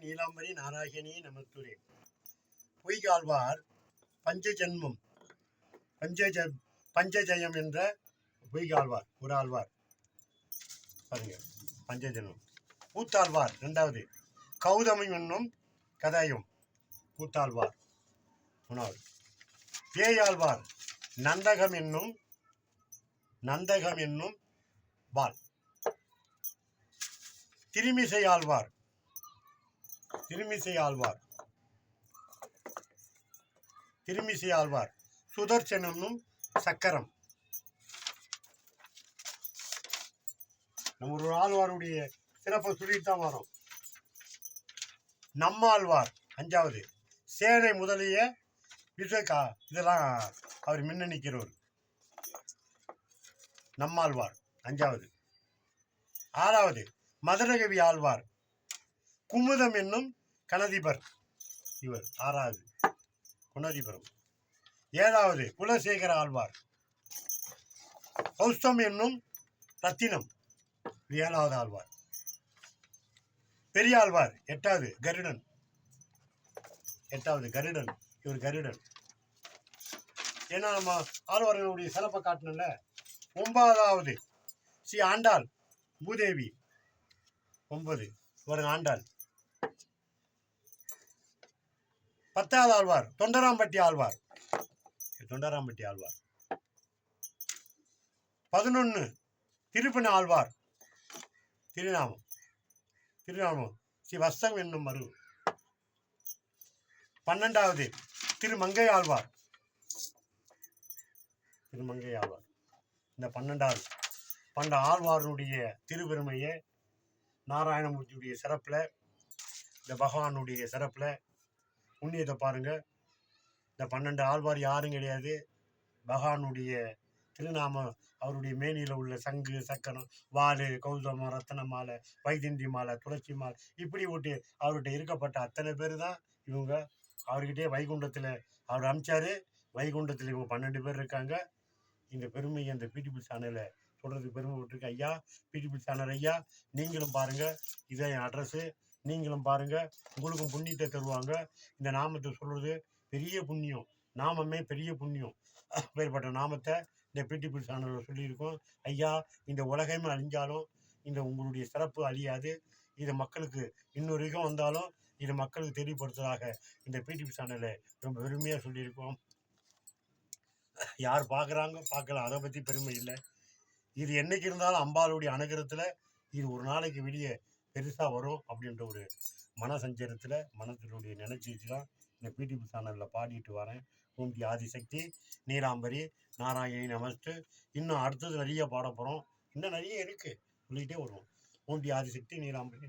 நீலாம்பரி நாராயணி நமத்துரே. பொய்கால்வார் பஞ்சஜன்மம் பஞ்சஜயம் என்ற பொய்கால்வார் ஒரு ஆழ்வார் பாருங்க, பஞ்சஜன்மம். கூத்தாழ்வார் இரண்டாவது, கௌதமம் என்னும் கதாயம் கூத்தாழ்வார் மூணாவது. பேயாழ்வார் நந்தகம் என்னும் வாள். திருமிசை ஆழ்வார் சுதர்சனும் சக்கரம். நம்ம ஒரு ஆழ்வாருடைய சிறப்பை சொல்லிட்டு தான் வரோம். நம்மாழ்வார் அஞ்சாவது, சேனை முதலிய இதெல்லாம் அவர் முன்ன நிற்கிறவர். நம்மாழ்வார் அஞ்சாவது. ஆறாவது, மதுரகவி ஆழ்வார் குமுதம் என்னும் கணதிபர், இவர் ஆறாவது குணதிபரம். ஏழாவது, குலசேகர ஆழ்வார் கௌஸ்தம் என்னும் ரத்தினம், ஏழாவது ஆழ்வார். பெரியாழ்வார் எட்டாவது, கருடன், இவர் கருடன். ஏன்னா நம்ம ஆழ்வார்களுடைய சிறப்பை காட்டணும்ல. ஒன்பதாவது, ஸ்ரீ ஆண்டாள் பூதேவி 9, ஒரு ஆண்டாள். 10வது ஆழ்வார் தொண்டராம்பட்டி ஆழ்வார். 11, திருப்பணி ஆழ்வார் திருநாமம் ஸ்ரீ வஸ்தம் என்னும் மரு. 12வது, திருமங்கை ஆழ்வார். இந்த 12 ஆழ்வாருடைய திருப்பெருமையை நாராயணமூர்த்தியுடைய சிறப்பில், இந்த பகவானுடைய சிறப்பில் புண்ணியத்தை பாருங்க. இந்த 12 ஆழ்வார் யாரும் கிடையாது. பகவானுடைய திருநாமம், அவருடைய மேனியில் உள்ள சங்கு சக்கரம் வாள் கௌதமம் ரத்தன மாலை வைத்தியந்தி மாலை துளசி மாலை இப்படி விட்டு அவர்கிட்ட இருக்கப்பட்ட அத்தனை பேர் தான் இவங்க. அவர்கிட்டே வைகுண்டத்தில் அவர் அமிச்சாரு. வைகுண்டத்தில் இவங்க 12 பேர் இருக்காங்க. இந்த பெருமையை அந்த பிடிபி சேனலை சொல்கிறதுக்கு பெருமை விட்டுருக்கு. ஐயா பிடிபி சேனல் ஐயா, நீங்களும் பாருங்கள். இதான் என் அட்ரஸு. நீங்களும் பாருங்கள், உங்களுக்கும் புண்ணியத்தை தருவாங்க. இந்த நாமத்தை சொல்கிறது பெரிய புண்ணியம். நாமமே பெரிய புண்ணியம். வேறுபட்ட நாமத்தை இந்த பிடிபி சேனலில் சொல்லியிருக்கோம். ஐயா, இந்த உலகமே அழிஞ்சாலும் இந்த உங்களுடைய சிறப்பு அழியாது. இதை மக்களுக்கு இன்னொரு யுகம் வந்தாலும் இதை மக்களுக்கு தெரியப்படுத்துவதாக இந்த பிடிபி சேனலை ரொம்ப பெருமையாக சொல்லியிருக்கோம். யார் பார்க்குறாங்க பார்க்கல, அதை பற்றி பெருமை இல்லை. இது என்றைக்கு இருந்தாலும் அம்பாளுடைய அனுகிரகத்தில் இது ஒரு நாளைக்கு வெளியே பெருசாக வரும் அப்படின்ற ஒரு மனசஞ்சரத்தில் மனத்தினுடைய நினைச்சி தான் இந்த பிடிபி சேனலில் பாடிட்டு வரேன். ஓம்டி ஆதிசக்தி நீலாம்பரி நாராயணி நமஸ்து. இன்னும் அடுத்தது நிறைய பாட போகிறோம். இன்னும் நிறைய இருக்குது, சொல்லிகிட்டே வருவோம். ஓம்டி ஆதிசக்தி நீலாம்பரி.